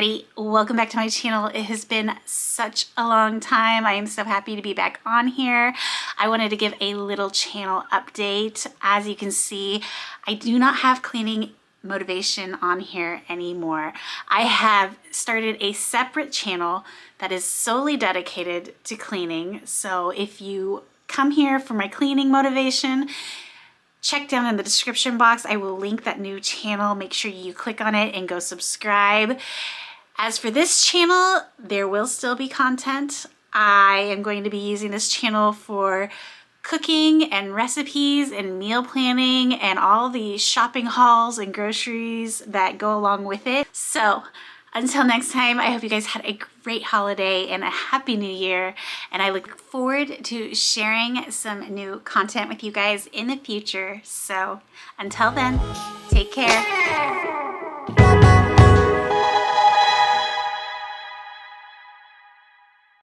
everybody, welcome back to my channel. It has been such a long time. I am so happy to be back on here. I wanted to give a little channel update. As you can see, I do not have cleaning motivation on here anymore. I have started a separate channel that is solely dedicated to cleaning. So if you come here for my cleaning motivation, check down in the description box. I will link that new channel. Make sure you click on it and go subscribe. As for this channel, there will still be content. I am going to be using this channel for cooking and recipes and meal planning and all the shopping hauls and groceries that go along with it. So until next time, I hope you guys had a great holiday and a happy new year. And I look forward to sharing some new content with you guys in the future. So until then, take care.